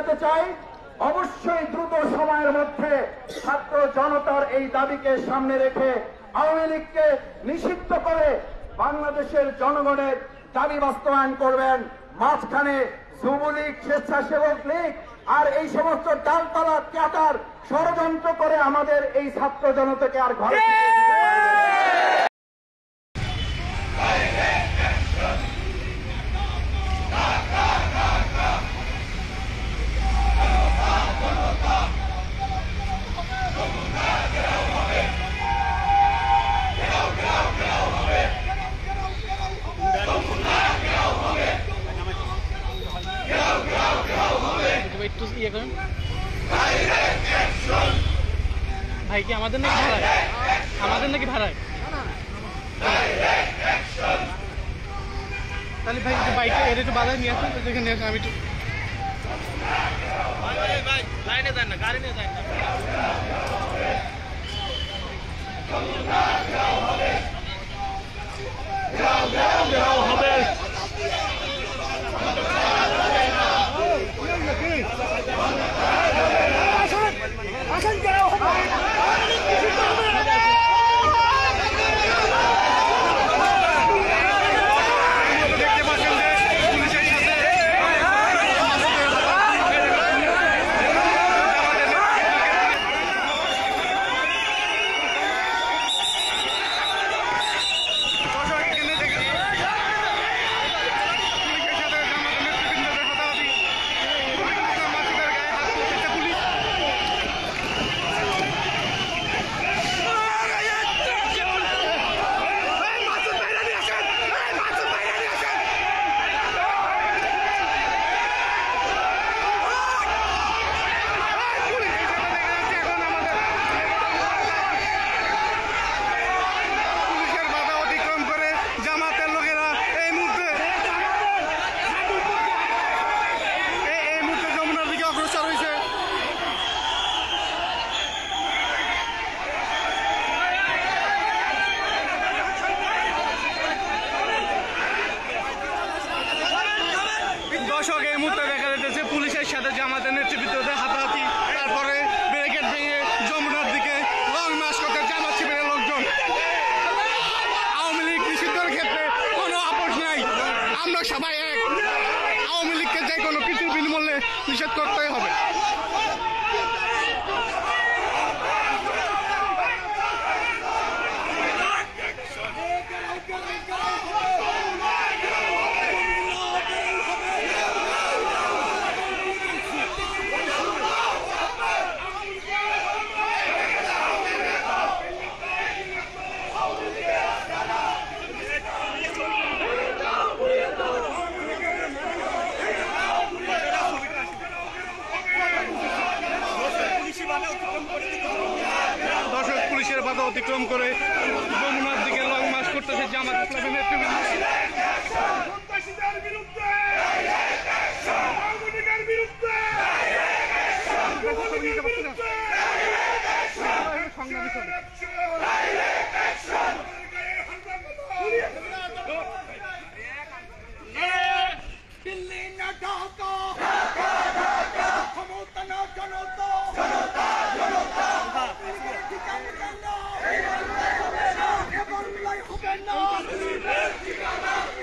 করতে চাই, অবশ্যই দ্রুত সময়ের মধ্যে ছাত্র জনতার এই দাবিকে সামনে রেখে আওয়ামী লীগকে নিষিদ্ধ করে বাংলাদেশের জনগণের দাবি বাস্তবায়ন করবেন। মাঝখানে যুবলীগ, স্বেচ্ছাসেবক লীগ আর এই সমস্ত ডালপালা ক্যাটার ষড়যন্ত্র করে আমাদের এই ছাত্র জনতাকে আর ঘরে একটু ইয়ে করেন ভাই। কি আমাদের নাকি ভাড়ায়? আমাদের নাকি ভাড়ায়? তাহলে ভাই একটু বাইকে এর একটু বাজারে নিয়ে আসুন, দেখে নিয়ে আসুন। আমি একটু লাইনে যান না, গাড়ি নিয়ে যান দর্শক। এই মুহূর্তে দেখা যাচ্ছে পুলিশের সাথে জামাতের নেতৃত্বে হাতাহাতি, তারপরে ব্যারিকেড ভেঙে যমুনার দিকে লং মার্চ করতে জামাত শিবিরের লোকজন। আওয়ামী লীগ নিষিদ্ধের ক্ষেত্রে কোনো আপোষ নাই, আমরা সবাই এক। আওয়ামী লীগকে যে কোনো কিছুর বিনিময়ে নিষেধ করতেই হবে। দর্শক, পুলিশের বাধা অতিক্রম করে যমুনার দিকে লং মার্চ করতেছে জামাত ইসলামের নেতৃবৃন্দ।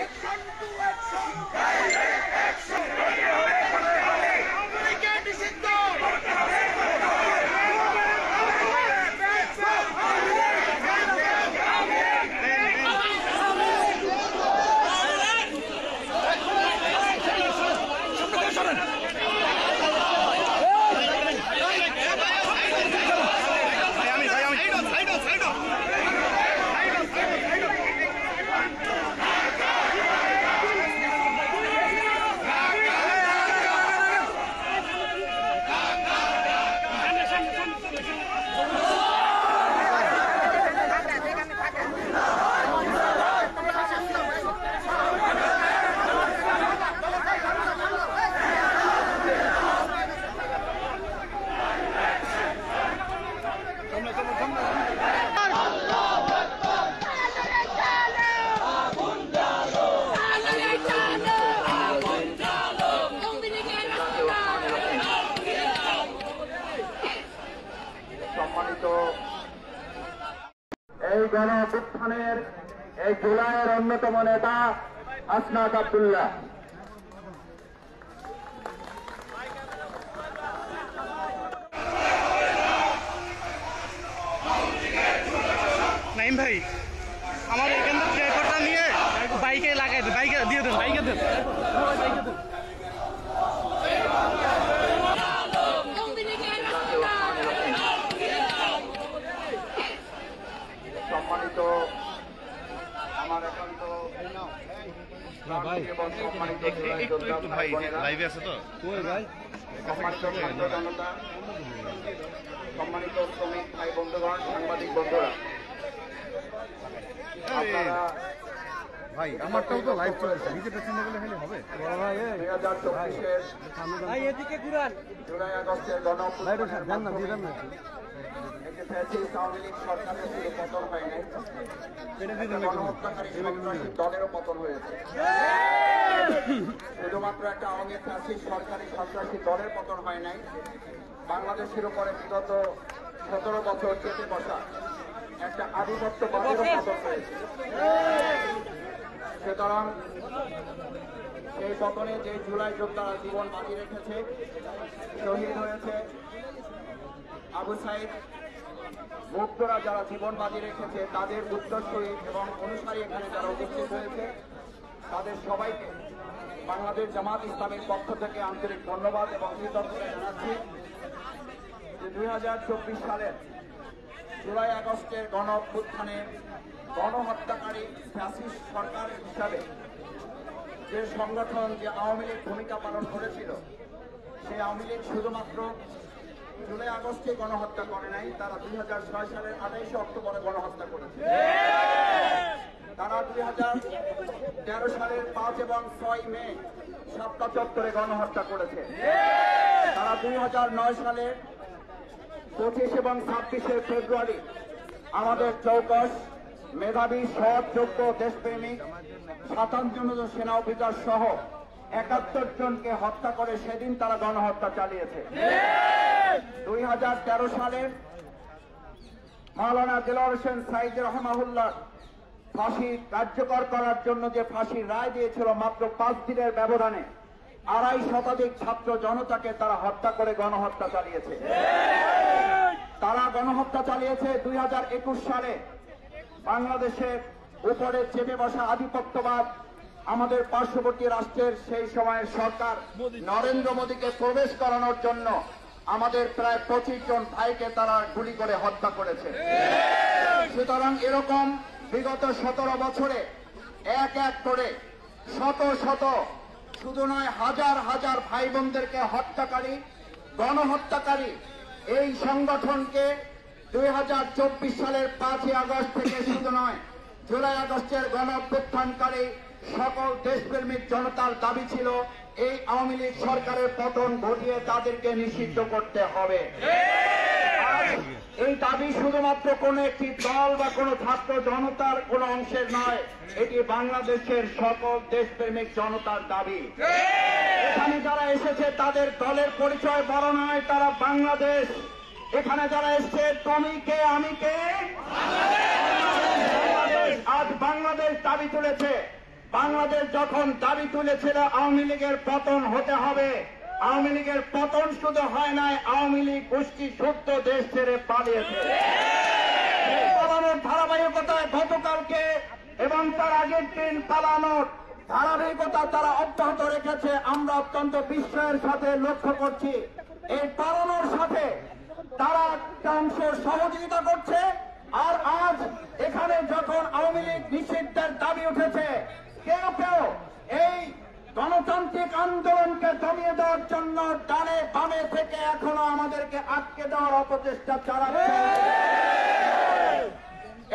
Action to action! Direct action! এই গণ অভ্যুত্থানের এই জুলাইয়ের অন্যতম নেতা আসনাত আব্দুল্লাহ। নাইম ভাই, আমার এখান থেকে রেকর্ডটা নিয়ে বাইকে লাগাই দেন, বাইকে দিয়ে দেন, বাইকে দেন। সম্মানিত আমার একান্ত এবং সম্মানিত ভাই লাইভে আছে তো সম্মানিত ছাত্র জনতা, সম্মানিত শ্রমিক ভাই বন্ধুগণ, সাংবাদিক বন্ধুরা, আপনারা ভাই আমারটাও তো লাইভ চলছে, নিজেটা চিন্তা করলে খালি হবে। 2024-এর জুলাই আগস্টের সরকারের শুধু পতন হয় নাই, গণহত্যাকারী সন্ত্রাসী দলেরও পতন হয়েছে। শুধুমাত্র একটা আওয়ামী ফ্যাসিস্ট সরকারি সন্ত্রাসী দলের পতন হয় নাই, বাংলাদেশের উপরে বিগত 17 বছর চেপে বসা একটা আধিপত্যবাদেরও পতন হয়েছে। সুতরাং সেই পতনে যে জুলাই যোদ্ধারা জীবন বাজি রেখেছে, শহীদ হয়েছে, আবু সাইদ মুক্তরা যারা জীবন বাজি রেখেছে, তাদের উত্তরসূরি এবং অনুসারী এখানে যারা উপস্থিত হয়েছে, তাদের সবাইকে বাংলাদেশ জামাত ইসলামের পক্ষ থেকে আন্তরিক ধন্যবাদ এবং কৃতজ্ঞতা জানাচ্ছি যে 2024 সালের জুলাই আগস্টের গণ অভ্যুত্থানে গণহত্যাকারী ফ্যাসিস্ট সরকার হিসাবে যে সংগঠন, যে আওয়ামী লীগ ভূমিকা পালন করেছিল, সেই আওয়ামী লীগ শুধুমাত্র জুলাই আগস্টে গণহত্যা করে নাই, তারা 2006 সালের 28 অক্টোবরে গণহত্যা করেছে। তারা 2013 সালের 5 এবং 6 মে শাপলা চত্বরে গণহত্যা করেছে। তারা 2009 সালের 25 এবং 26 ফেব্রুয়ারি আমাদের চৌকস মেধাবী, সৎ, যোগ্য, দেশপ্রেমিক 57 জন সেনা অফিসার সহ 71 জনকে হত্যা করে সেদিন তারা গণহত্যা চালিয়েছে। 2013 সালের মাওলানা দেলোয়ার হোসেন সাইদ রহমাহুল্লাহ ফাঁসি কার্যকর করার জন্য যে ফাঁসির রায় দিয়েছিল, মাত্র 5 দিনের ব্যবধানে 2.5 শতাধিক ছাত্র জনতাকে তারা হত্যা করে গণহত্যা চালিয়েছে। তারা গণহত্যা চালিয়েছে 2021 সালে বাংলাদেশের উপরে চেপে বসা আধিপত্যবাদ আমাদের পার্শ্ববর্তী রাষ্ট্রের সেই সময়ের সরকার নরেন্দ্র মোদীকে প্রবেশ করানোর জন্য আমাদের প্রায় 25 জন ভাইকে তারা গুলি করে হত্যা করেছে। সুতরাং এরকম বিগত 17 বছরে এক এক করে শত শত, শুধু নয় হাজার হাজার ভাই বোনদেরকে হত্যাকারী, গণহত্যাকারী এই সংগঠনকে 2024 সালের 5 আগস্ট থেকে শুধু নয়, জুলাই আগস্টের গণ অভ্যুত্থানকারী সকল দেশপ্রেমিক জনতার দাবি ছিল এই আওয়ামী লীগ সরকারের পতন ঘটিয়ে তাদেরকে নিষিদ্ধ করতে হবে। আজ এই দাবি শুধুমাত্র কোন একটি দল বা কোন ছাত্র জনতার কোন অংশের নয়, এটি বাংলাদেশের সকল দেশপ্রেমিক জনতার দাবি। এখানে যারা এসেছে তাদের দলের পরিচয় বড় নয়, তারা বাংলাদেশ। এখানে যারা এসছে তুমি কে আমি কে, আজ বাংলাদেশ দাবি তুলেছে। বাংলাদেশ যখন দাবি তুলেছিল আওয়ামী লীগের পতন হতে হবে, আওয়ামী লীগের পতন শুধু হয় নাই, আওয়ামী লীগ গোষ্ঠী সত্য দেশ ছেড়ে পালিয়েছে। পালানোর ধারাবাহিকতায় গতকালকে এবং তার আগের দিন পালানোর ধারাবাহিকতা তারা অব্যাহত রেখেছে। আমরা অত্যন্ত বিস্ময়ের সাথে লক্ষ্য করছি এই পালানোর সাথে তারা একটা অংশ সহযোগিতা করছে। আর আজ এখানে যখন আওয়ামী লীগ নিষিদ্ধের দাবি উঠেছে, কেউ কেউ এই গণতান্ত্রিক আন্দোলনকে দমিয়ে দেওয়ার জন্য ডানে বামে থেকে এখনো আমাদেরকে আটকে দেওয়ার অপচেষ্টা চালাচ্ছে।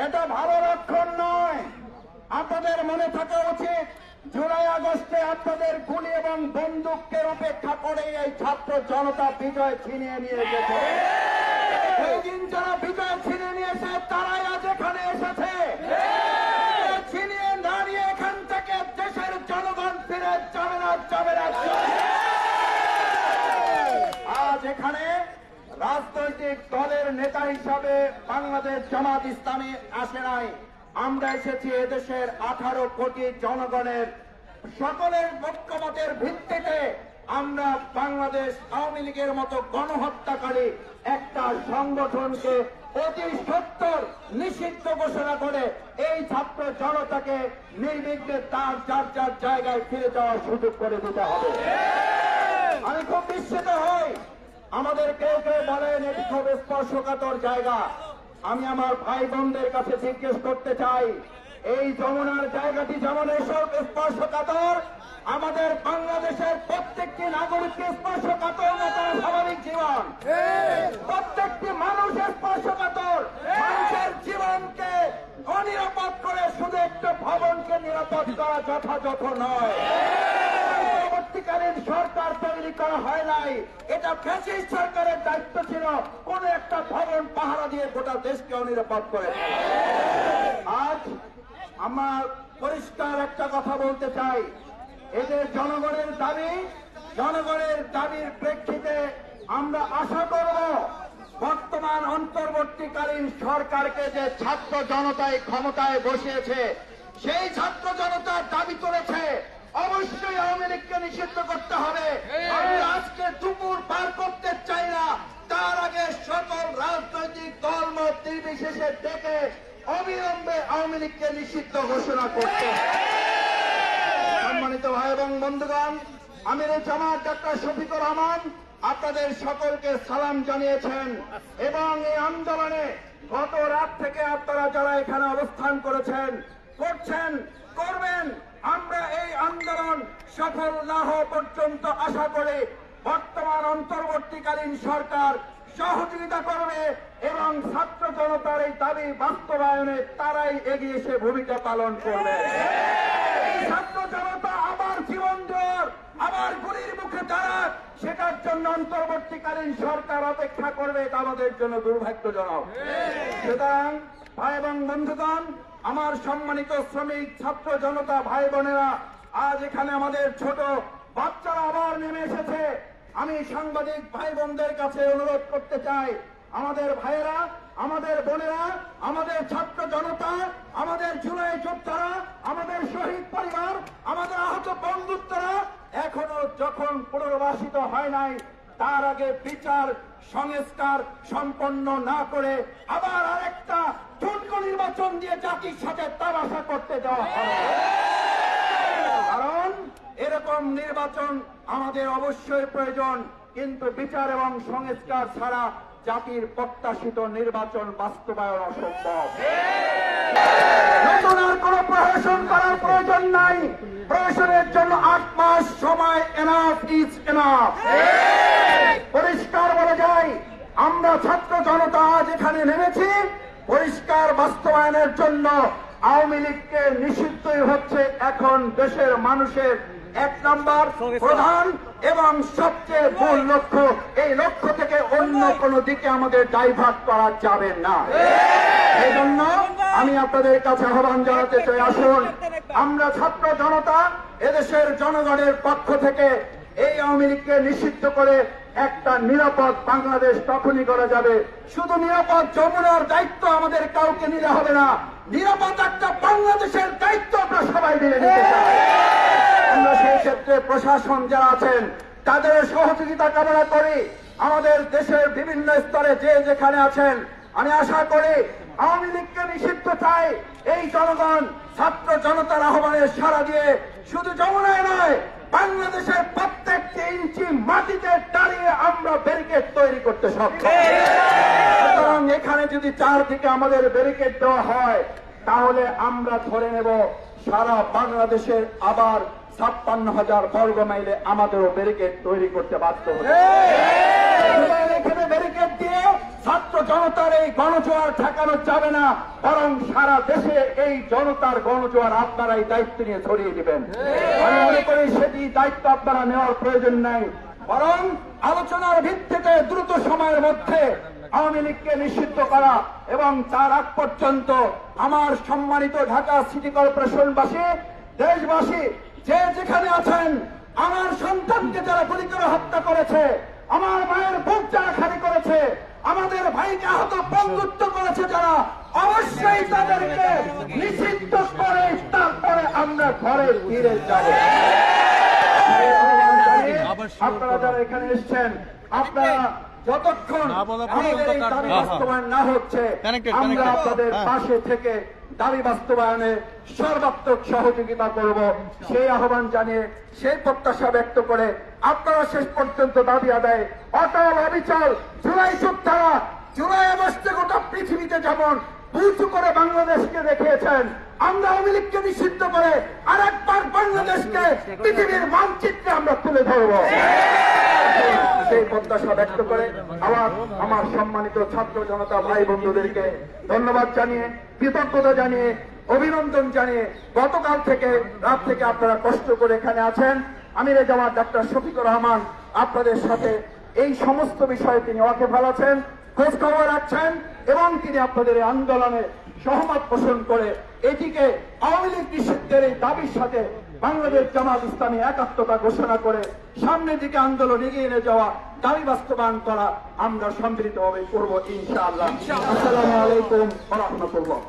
এটা ভালো লক্ষণ নয়। আপনাদের মনে থাকা উচিত, জুলাই আগস্টে আপনাদের গুলি এবং বন্দুকের অপেক্ষা করে এই ছাত্র জনতা বিজয় ছিনিয়ে নিয়ে গেছে। এই দিন যারা বিজয় ছিনিয়ে নিয়েছে তারাই আজ এখানে এসেছে। ছিনিয়ে দাঁড়িয়ে এখান থেকে দেশের জনগণ ফিরে যাবে না, যাবে না। আজ এখানে রাজনৈতিক দলের নেতা হিসাবে বাংলাদেশ জামাত ইসলামী আসে নাই, আমরা এসেছি এদেশের 18 কোটি জনগণের সকলের ঐক্যমতের ভিত্তিতে আমরা বাংলাদেশ আওয়ামী লীগের মতো গণহত্যাকারী একটা সংগঠনকে অতি সত্বর নিষিদ্ধ ঘোষণা করে এই ছাত্র জনতাকে নির্বিঘ্নে তার যার যার জায়গায় ফিরে যাওয়ার সুযোগ করে দিতে হবে। আমি খুব বিস্মিত হই, আমাদের কেউ কেউ বলেন এটি খুব স্পর্শকাতর জায়গা। আমি আমার ভাই বোনদের কাছে জিজ্ঞেস করতে চাই, এই যমুনার জায়গাটি যেমন এসব স্পর্শকাতর, আমাদের বাংলাদেশের প্রত্যেকটি নাগরিককে স্পর্শকাতর না তার স্বাভাবিক জীবন, প্রত্যেকটি মানুষ স্পর্শকাতর। মানুষের জীবনকে অনিরাপদ করে শুধু একটা ভবনকে নিরাপদ করা যথাযথ নয়। পরবর্তীকালীন সরকার তৈরি করা হয় নাই, এটা ফ্যাসিস্ট সরকারের দায়িত্ব ছিল কোন একটা ভবন পাহারা দিয়ে গোটা দেশকে অনিরাপদ করে। আজ আমার পরিষ্কার একটা কথা বলতে চাই, এদের জনগণের দাবির প্রেক্ষিতে আমরা আশা করব বর্তমান অন্তর্বর্তীকালীন সরকারকে যে ছাত্র জনতায় ক্ষমতায় বসিয়েছে, সেই ছাত্র জনতার দাবি তুলেছে অবশ্যই আওয়ামী লীগকে নিষিদ্ধ করতে হবে। আমরা আজকে দুপুর পার করতে চাই না, তার আগে সকল রাজনৈতিক দলমত নির্বিশেষে ডেকে অবিলম্বে আওয়ামী লীগকে নিষিদ্ধ ঘোষণা করতে হবে। সম্মানিত ভাই এবং বন্ধুগণ, আমির জামাত ডক্টর শফিকুর রহমান আপনাদের সকলকে সালাম জানিয়েছেন এবং এই আন্দোলনে গত রাত থেকে আপনারা যারা এখানে অবস্থান করছেন, করবেন, আমরা এই আন্দোলন সফল না হওয়া পর্যন্ত আশা করি বর্তমান অন্তর্বর্তীকালীন সরকার সহযোগিতা করবে এবং ছাত্র জনতার এই দাবি বাস্তবায়নে তারাই এগিয়ে এসে ভূমিকা পালন করবে। এই ছাত্র জনতা আবার জীবন দেওয়ার, আবার গুলির মুখে দাঁড়াক, সেটার জন্য অন্তর্বর্তীকালীন সরকার অপেক্ষা করবে, এটা আমাদের জন্য দুর্ভাগ্যজনক। সুতরাং ভাই এবং বন্ধুগণ, আমার সম্মানিত শ্রমিক ছাত্র জনতা ভাই বোনেরা, আজ এখানে আমাদের ছোট বাচ্চারা আবার নেমে এসেছে। আমি সাংবাদিক ভাই বোনদের কাছে অনুরোধ করতে চাই, আমাদের ভাইয়েরা, আমাদের বোনেরা, আমাদের ছাত্র জনতা, আমাদের জুলাই যোদ্ধারা, আমাদের শহীদ পরিবার, আমাদের আহত বন্ধুত্বরা এখনো যখন পুনর্বাসিত হয় নাই, তার আগে বিচার সংস্কার সম্পন্ন না করে আবার আরেকটা ঠুনকো নির্বাচন দিয়ে জাতির সাথে তামাশা করতে যাওয়া হবে। কারণ এরকম নির্বাচন আমাদের অবশ্যই প্রয়োজন, কিন্তু বিচার এবং সংস্কার ছাড়া জাতির প্রত্যাশিত নির্বাচন বাস্তবায়ন অসম্ভব। নতুন আর কোন প্রহসন করার প্রয়োজন নাই, প্রহসনের জন্য 8 মাস সময় এনাফ ইজ এনাফ। পরিষ্কার বলা যায়, আমরা ছাত্র জনতা আজ এখানে নেমেছি পরিষ্কার বাস্তবায়নের জন্য। আওয়ামী লীগকে নিষিদ্ধই হচ্ছে এখন দেশের মানুষের 1 নম্বর প্রধান এবং সবচেয়ে মূল লক্ষ্য। এই লক্ষ্য থেকে অন্য কোন দিকে আমাদের ডাইভার্ট করা যাবে না। এই জন্য আমি আপনাদের কাছে আহ্বান জানাতে চাই, আসুন আমরা ছাত্র জনতা এদেশের জনগণের পক্ষ থেকে এই আওয়ামী লীগকে নিষিদ্ধ করে একটা নিরাপদ বাংলাদেশ তখনই করা যাবে। শুধু নিরাপদ যমুনার দায়িত্ব আমাদের কাউকে নিতে হবে না, নিরাপদ একটা বাংলাদেশের দায়িত্ব আমরা সবাই মিলে নিতে চাই। আমরা সেই ক্ষেত্রে প্রশাসন যারা আছেন তাদের সহযোগিতা কামনা করি। আমাদের দেশের বিভিন্ন স্তরে যে যেখানে আছেন, আমি আশা করি আওয়ামী লীগকে নিষিদ্ধ চাই এই জনগণ ছাত্র জনতার আহ্বানে সাড়া দিয়ে শুধু যমুনায় নয়, বাংলাদেশের প্রত্যেকটি ইঞ্চি মাটিতে দাঁড়িয়ে আমরা ব্যারিকেড তৈরি করতে সক্ষম। সুতরাং এখানে যদি চারদিকে আমাদের ব্যারিকেড দেওয়া হয়, তাহলে আমরা ধরে নেব সারা বাংলাদেশের আবার 56,000 বর্গ মাইলে আমাদেরও ব্যারিকেড তৈরি করতে বাধ্য হবে। এখানে ব্যারিকেড দিয়ে ছাত্র জনতার এই গণজোয়ার ঠেকানো যাবে না, বরং সারা দেশে এই জনতার গণজোয়ার আপনারাই দায়িত্ব নিয়ে ছড়িয়ে দিবেন। আমি মনে করি সেটি দায়িত্ব আপনারা নেওয়ার প্রয়োজন নাই, বরং আলোচনার ভিত্তিতে দ্রুত সময়ের মধ্যে আওয়ামী লীগকে নিষিদ্ধ করা এবং তার আগ পর্যন্ত আমার সম্মানিত ঢাকা সিটি কর্পোরেশনবাসী, দেশবাসী যে যেখানে আছেন, আমার সন্তানকে যারা গুলি করে হত্যা করেছে, আমার মায়ের বুক যারা খালি করেছে, আমাদের ভাইকে আহত বন্ধুত্ব করেছে যারা, অবশ্যই তাদেরকে নিষিদ্ধ করে তারপরে আমরা ঘরে ফিরে যাব। আপনারা যারা এখানে এসেছেন, আপনারা যতক্ষণ আমাদের এই দাবি বাস্তবায়ন না হচ্ছে, আমরা আপনাদের পাশে থেকে দাবি বাস্তবায়নে সর্বাত্মক সহযোগিতা করব, সেই আহ্বান জানিয়ে, সেই প্রত্যাশা ব্যক্ত করে আপনারা শেষ পর্যন্ত দাবি আদায় অটল অবিচল জুলাই যোদ্ধারা জুলাই আগস্টে গোটা পৃথিবীতে যেমন উঁচু করে বাংলাদেশকে দেখিয়েছেন, আমরা আওয়ামী লীগকে নিষিদ্ধ করে আরেকবার বাংলাদেশকে পৃথিবীর মানচিত্রে আমরা তুলে ধরব। সেই প্রত্যাশা ব্যক্ত করে আমার সম্মানিত ছাত্র জনতা ভাই বন্ধুদেরকে ধন্যবাদ জানিয়ে, কৃতজ্ঞতা জানিয়ে, অভিনন্দন জানিয়ে, গতকাল থেকে রাত থেকে আপনারা কষ্ট করে এখানে আছেন, আমিরে জামাত ডাক্তার শফিকুর রহমান আপনাদের সাথে এই সমস্ত বিষয়ে তিনি ওয়াকিবহাল আছেন, খোঁজ খবর রাখছেন এবং তিনি আপনাদের এই আন্দোলনে সহমত পোষণ করে এটিকে আওয়ামী লীগ নিষিদ্ধের এই দাবির সাথে বাংলাদেশ জামাত ইসলামী একাত্মতা ঘোষণা করে সামনের দিকে আন্দোলন এগিয়ে নিয়ে যাওয়া, দাবি বাস্তবায়ন করা আমরা সম্মিলিতভাবে করবো ইনশাআল্লাহ। আসসালামু আলাইকুম ওয়া রাহমাতুল্লাহ।